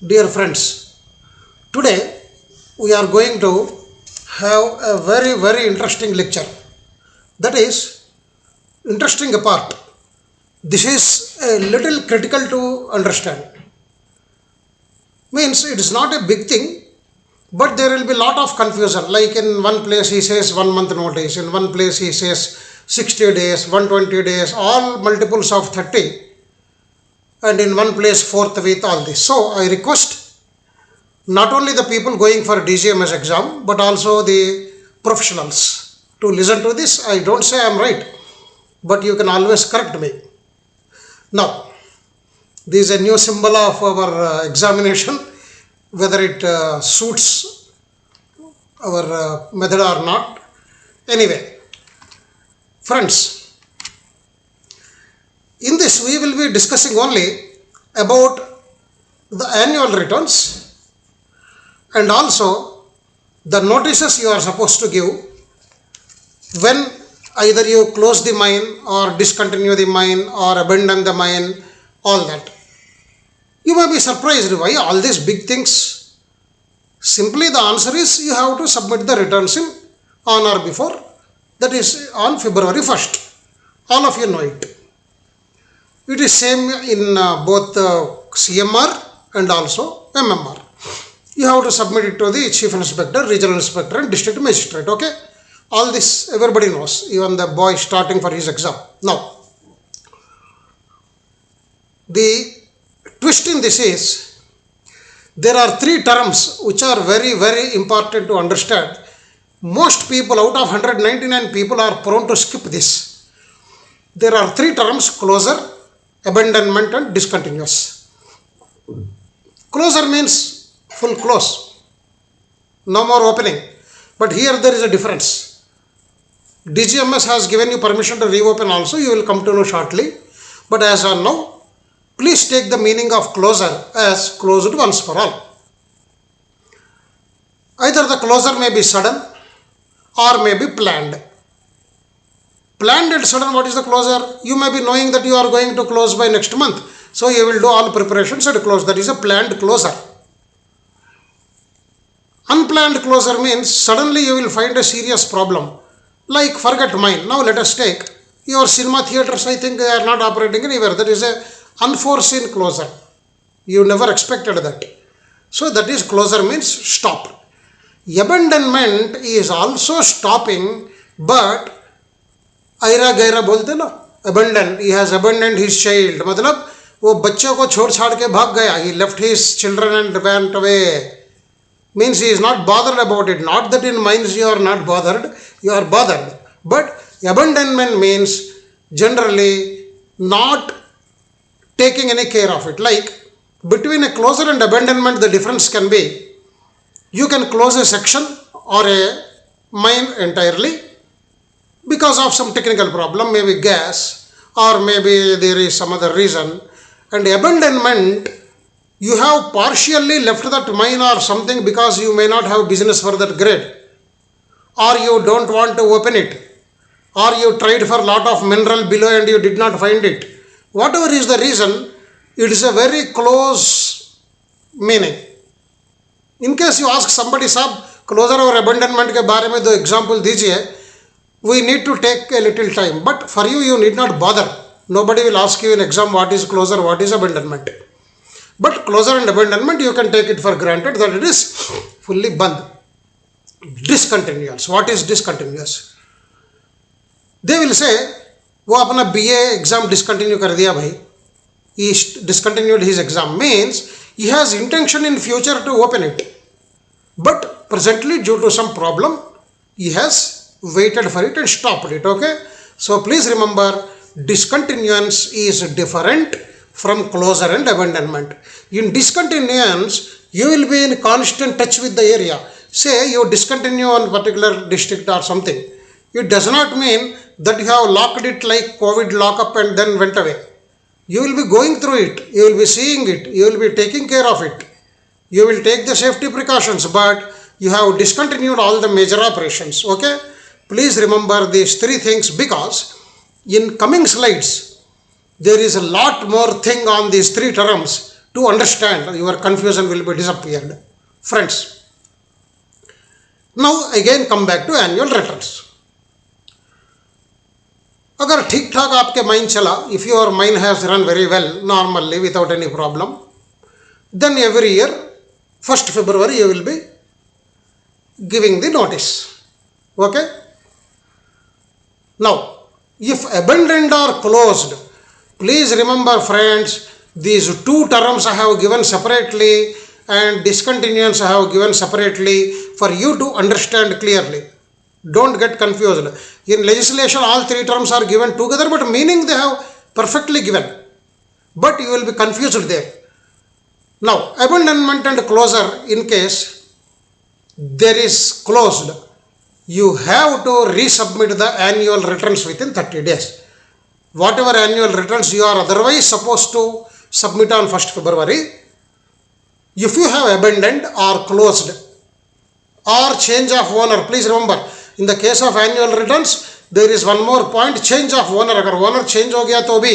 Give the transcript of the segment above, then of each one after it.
Dear friends, today we are going to have a very interesting lecture. That is interesting apart. This is a little critical to understand. Means it is not a big thing, but there will be lot of confusion. Like in one place he says 1 month notice, in one place he says 60 days, 120 days, all multiples of 30, and in one place fourth with all this. So I request not only the people going for DGMS exam but also the professionals to listen to this. I don't say I am right, but you can always correct me. Now, this is a new symbol of our examination, whether it suits our method or not. Anyway, friends, in this we will be discussing only about the annual returns and also the notices you are supposed to give when either you close the mine or discontinue the mine or abandon the mine, all that. You may be surprised why all these big things. Simply the answer is you have to submit the returns in on or before, that is on February 1st. All of you know it. It is same in both CMR and also MMR. You have to submit it to the Chief Inspector, Regional Inspector and District Magistrate. Okay, all this everybody knows, even the boy starting for his exam. Now, the twist in this is there are three terms which are very important to understand. Most people out of 199 people are prone to skip this. There are three terms: closure, abandonment and discontinuous. Closure means full close, no more opening. But here there is a difference. DGMS has given you permission to reopen also, you will come to know shortly. But as of now, please take the meaning of closure as closed once for all. Either the closure may be sudden or may be planned. Planned and sudden, what is the closure? You may be knowing that you are going to close by next month, so you will do all preparations and close. That is a planned closure. Unplanned closure means suddenly you will find a serious problem. Like forget mine. Now let us take your cinema theatres. I think they are not operating anywhere. That is a unforeseen closure. You never expected that. So that is closure means stop. Abandonment is also stopping, but Ayra गैरा बोलते ना, abandon, he has abandoned his child, मतलब वो बच्चों को छोड़ छाड़ के भाग गया, he left his children and went away. Means he is not bothered about it. Not that in mines you are not bothered, you are bothered. But abandonment means generally not taking any care of it. Like between a closure and abandonment, the difference can be you can close a section or a mine entirely because of some technical problem, maybe gas or maybe there is some other reason. And abandonment, you have partially left that mine or something because you may not have business for that grade, or you don't want to open it, or you tried for lot of mineral below and you did not find it. Whatever is the reason, it is a very close meaning. In case you ask somebody, साहब closure और abandonment के बारे में दो example दीजिए, we need to take a little time. But for you, you need not bother. Nobody will ask you in exam what is closure, what is abandonment. But closure and abandonment, you can take it for granted that it is fully banned. Discontinuance. What is discontinuous? They will say, वो अपना BA exam discontinue कर दिया भाई. He discontinued his exam. Means he has intention in future to open it. But presently due to some problem, he has waited for it and stopped it. Okay. So please remember, discontinuance is different from closure and abandonment. In discontinuance, you will be in constant touch with the area. Say you discontinue on particular district or something. It does not mean that you have locked it like COVID lockup and then went away. You will be going through it. You will be seeing it. You will be taking care of it. You will take the safety precautions, but you have discontinued all the major operations. Okay. Please remember these three things, because in coming slides there is a lot more thing on these three terms to understand, your confusion will be disappeared. Friends, now again come back to annual returns. अगर ठीक ठाक आपके mind चला, if your mind has run very well normally without any problem, then every year 1st February you will be giving the notice. Okay. Now if abandoned or closed, please remember friends, these two terms I have given separately and discontinuance I have given separately for you to understand clearly. Don't get confused. In legislation all three terms are given together, but meaning they have perfectly given, but you will be confused there. Now abandonment and closure, in case there is closed, you have to resubmit the annual returns within 30 days. Whatever annual returns you are otherwise supposed to submit on 1st February, if you have abandoned or closed or change of owner, please remember, in the case of annual returns there is one more point, change of owner. Agar owner change ho gaya to bhi,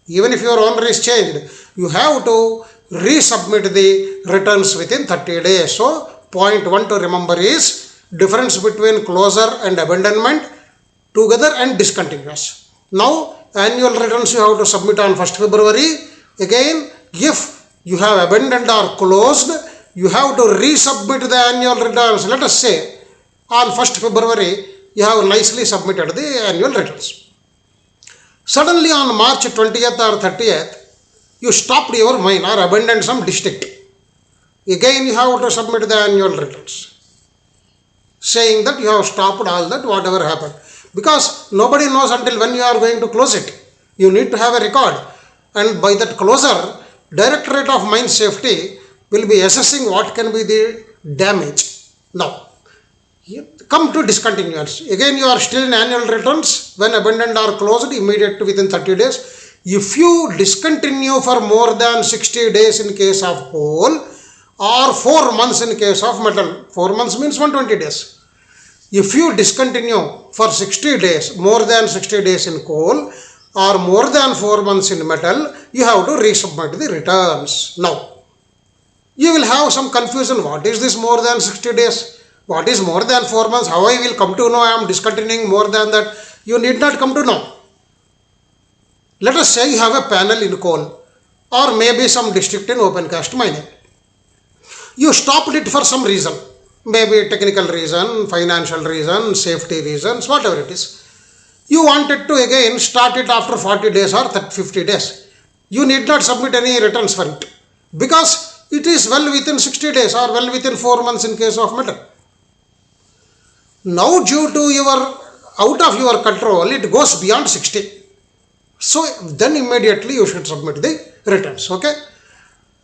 even if your owner is changed, you have to resubmit the returns within 30 days. So point 1 to remember is difference between closure and abandonment together and discontinuous. Now annual returns you have to submit on 1st February. Again, if you have abandoned or closed, you have to resubmit the annual returns. Let us say on 1st February you have nicely submitted the annual returns. Suddenly on March 20th or 30th you stopped your mine or abandoned some district. Again you have to submit the annual returns, saying that you have stopped all that whatever happened, because nobody knows until when you are going to close it. You need to have a record, and by that closure Directorate of Mine Safety will be assessing what can be the damage. Now come to discontinuance. Again you are still in annual returns when abandoned or closed immediate within 30 days. If you discontinue for more than 60 days in case of coal or 4 months in case of metal, 4 months means 120 days. If you discontinue for 60 days, more than 60 days in coal or more than 4 months in metal, you have to resubmit the returns. Now you will have some confusion. What is this more than 60 days? What is more than 4 months? How I will come to know I am discontinuing more than that? You need not come to know. Let us say you have a panel in coal or maybe some district in open cast mining. You stopped it for some reason, maybe technical reason, financial reason, safety reasons, whatever it is. You wanted to again start it after 40 days or 50 days. You need not submit any returns for it, because it is well within 60 days or well within 4 months in case of metal. Now due to out of your control, it goes beyond 60. So then immediately you should submit the returns. Okay.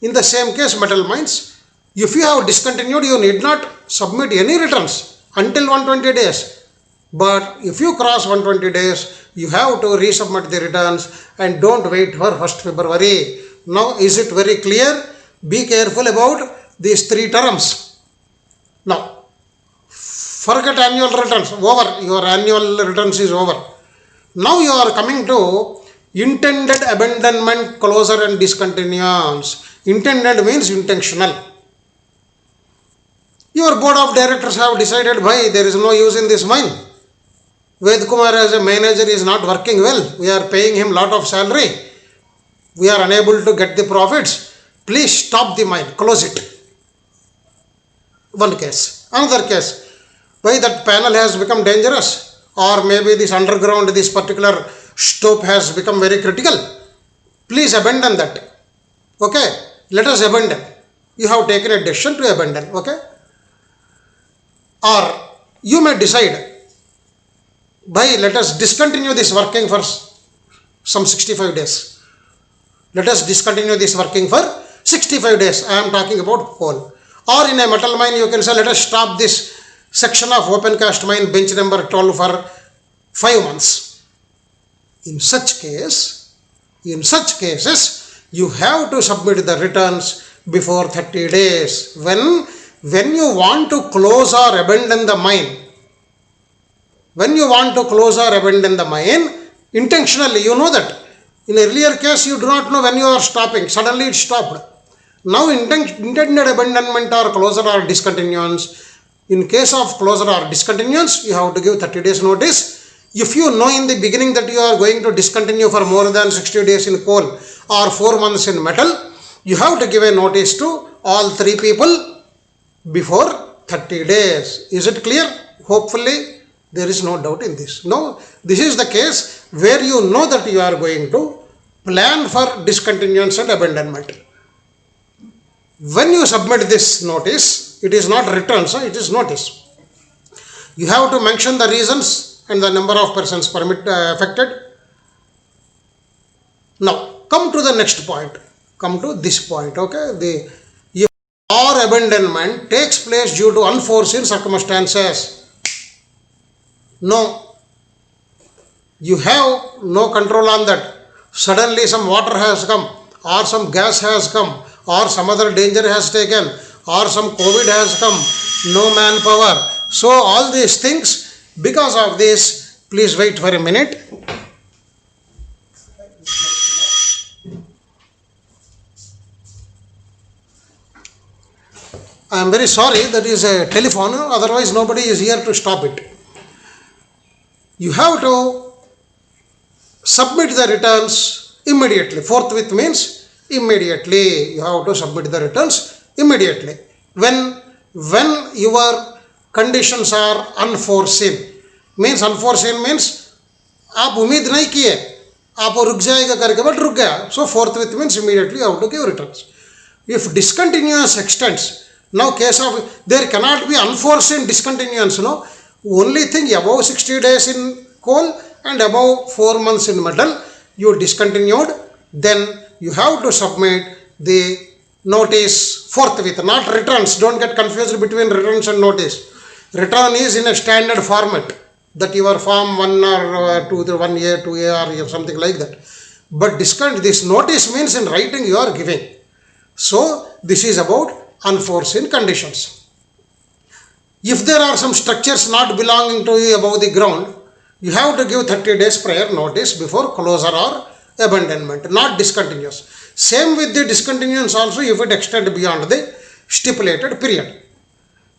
In the same case, metal mines, if you have discontinued, you need not submit any returns until 120 days. But if you cross 120 days, you have to resubmit the returns, and don't wait for 1st February. Now is it very clear? Be careful about these three terms. Now forget annual returns, over. Your annual returns is over. Now you are coming to intended abandonment, closure and discontinuance. Intended means intentional. Your board of directors have decided, bhai, there is no use in this mine. Ved Kumar as a manager is not working well. We are paying him lot of salary. We are unable to get the profits. Please stop the mine, close it. One case. Another case, why that panel has become dangerous, or maybe this underground, this particular stope has become very critical. Please abandon that. Okay, let us abandon. You have taken a decision to abandon. Okay. Or you may decide, bhai, let us discontinue this working for some 65 days. Let us discontinue this working for 65 days. I am talking about coal. Or in a metal mine, you can say, let us stop this section of open cast mine bench number 12 for 5 months. In such cases, you have to submit the returns before 30 days. When you want to close or abandon the mine, intentionally, you know that. In earlier case, you do not know when you are stopping. Suddenly it stopped. Now intended abandonment or closure or discontinuance. In case of closure or discontinuance, you have to give 30 days notice. If you know in the beginning that you are going to discontinue for more than 60 days in coal or 4 months in metal, you have to give a notice to all 3 people before 30 days. Is it clear? Hopefully there is no doubt in this. No, this is the case where you know that you are going to plan for discontinuance and abandonment. When you submit this notice, it is not return, so it is notice. You have to mention the reasons and the number of persons affected. Now come to the next point. Come to this point. Okay, if or abandonment takes place due to unforeseen circumstances. No, you have no control on that. Suddenly some water has come, or some gas has come, or some other danger has taken, or some COVID has come, no manpower. So all these things, because of this, please wait for a minute. I am very sorry, that is a telephone, otherwise nobody is here to stop it. You have to submit the returns immediately. Forthwith means immediately. You have to submit the returns immediately. When your conditions are unforeseen. Means unforeseen means आप उम्मीद नहीं किए, आप रुक जाएगा करके but रुक गया. So forthwith means immediately you have to give returns. If discontinuance extends, now case of there cannot be unforeseen discontinuance. No, only thing above 60 days in coal and above 4 months in metal you discontinued, then you have to submit the notice forthwith, not returns. Don't get confused between returns and notice. Return is in a standard format, that your form 1 or 2, 1A, 2A or something like that. But this notice means in writing you are giving. So this is about unforeseen conditions. If there are some structures not belonging to you above the ground, you have to give 30 days prior notice before closure or abandonment, not discontinuous. Same with the discontinuance also, if it extends beyond the stipulated period.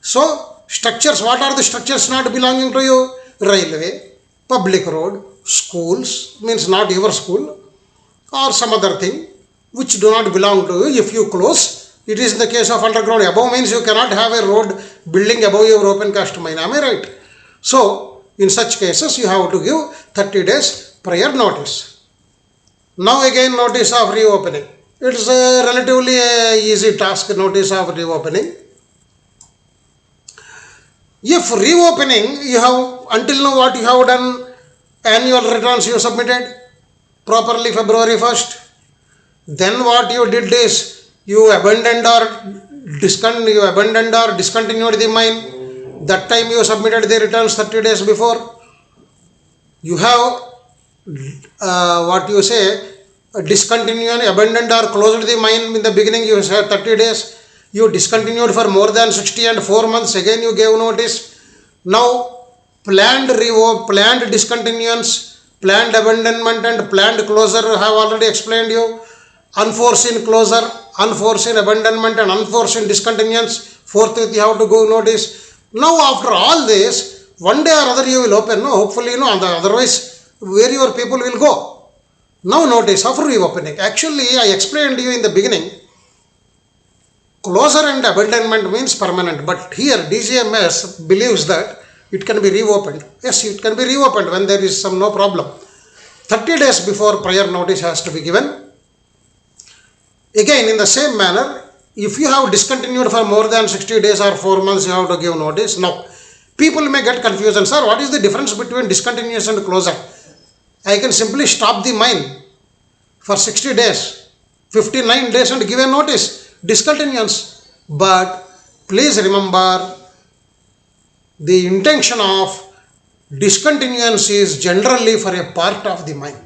So structures, what are the structures not belonging to you? Railway, public road, schools, means not your school, or some other thing which do not belong to you. If you close, it is in the case of underground. Above means you cannot have a road building above your open cast mine. Am I right? So in such cases you have to give 30 days prior notice. Now again notice of reopening. It is a relatively easy task, notice of reopening. If reopening, you have until now what you have done, annual returns you submitted properly February 1st. Then what you did is you abandoned or discontinued the mine. That time you submitted the returns 30 days before. You have discontinued, abandoned or closed the mine in the beginning, you said 30 days. You discontinued for more than 60 and 4 months, again you gave notice. Now planned discontinuance, planned abandonment and planned closure I have already explained you. Unforeseen closure, unforeseen abandonment and unforeseen discontinuance, forthwith you have to go notice. Now after all this, one day or other you will open, no, hopefully, no, otherwise where your people will go. Now notice of reopening. Actually I explained to you in the beginning, closure and abandonment means permanent, but here DGMS believes that it can be reopened. Yes, it can be reopened when there is no problem. 30 days before prior notice has to be given. Again in the same manner, if you have discontinued for more than 60 days or 4 months, you have to give notice. Now, people may get confusion. Sir, what is the difference between discontinuance and closure? I can simply stop the mine for 60 days, 59 days and give a notice. Discontinuance. But please remember, the intention of discontinuance is generally for a part of the mine.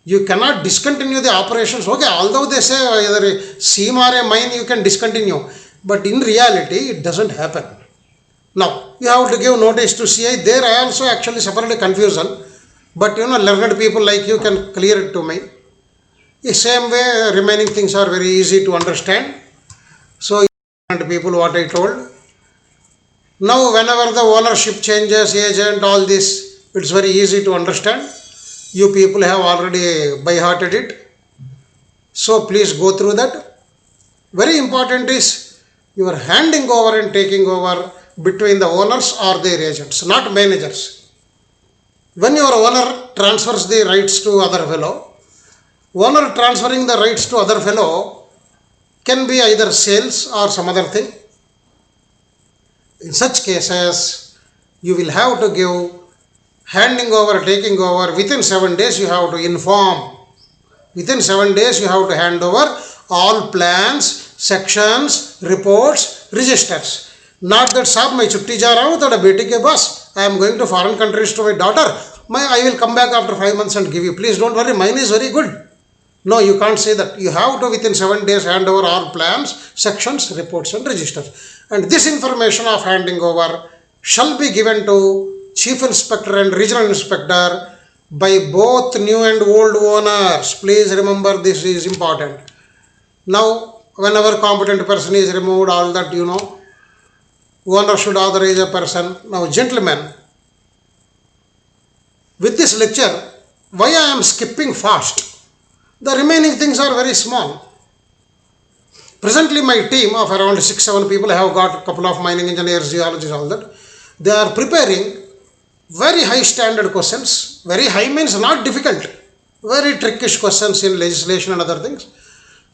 You cannot discontinue the operations. Okay, although they say either a seam or a mine you can discontinue, but in reality it doesn't happen. Now you have to give notice to CI. There I also actually suffered a confusion, but learned people like you can clear it to me. The same way, remaining things are very easy to understand. So, and people, what I told. Now, whenever the ownership changes, agent, all this, it's very easy to understand. You people have already by hearted it. So, please go through that. Very important is your handing over and taking over between the owners or their agents, not managers. When your owner transfers the rights to other fellow, owner transferring the rights to other fellow can be either sales or some other thing. In such cases, you will have to give handing over, taking over. Within 7 days, you have to inform. Within 7 days, you have to hand over all plans, sections, reports, registers. Not that साहब मैं छुट्टी जा रहा हूँ थोड़ा बेटे के बस I am going to foreign countries to my daughter. I will come back after 5 months and give you. Please don't worry, mine is very good. No, you can't say that. You have to within 7 days hand over all plans, sections, reports and registers. And this information of handing over shall be given to Chief Inspector and Regional Inspector by both new and old owners. Please remember this is important. Now, whenever competent person is removed, all that owner should authorize a person. Now, gentlemen, with this lecture, why I am skipping fast? The remaining things are very small. Presently, my team of around 6-7 people have got a couple of mining engineers, geologists, all that. They are preparing very high standard questions. Very high means not difficult. Very trickish questions in legislation and other things.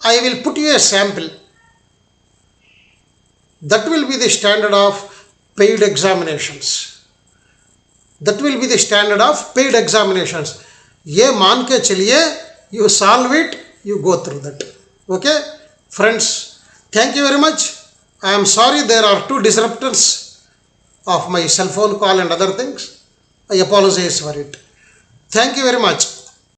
I will put you a sample. That will be the standard of paid examinations. That will be the standard of paid examinations. ये मान के चलिए, you solve it, you go through that. Okay, friends, thank you very much. I am sorry there are 2 disruptors of my cell phone call and other things. I apologize for it. Thank you very much.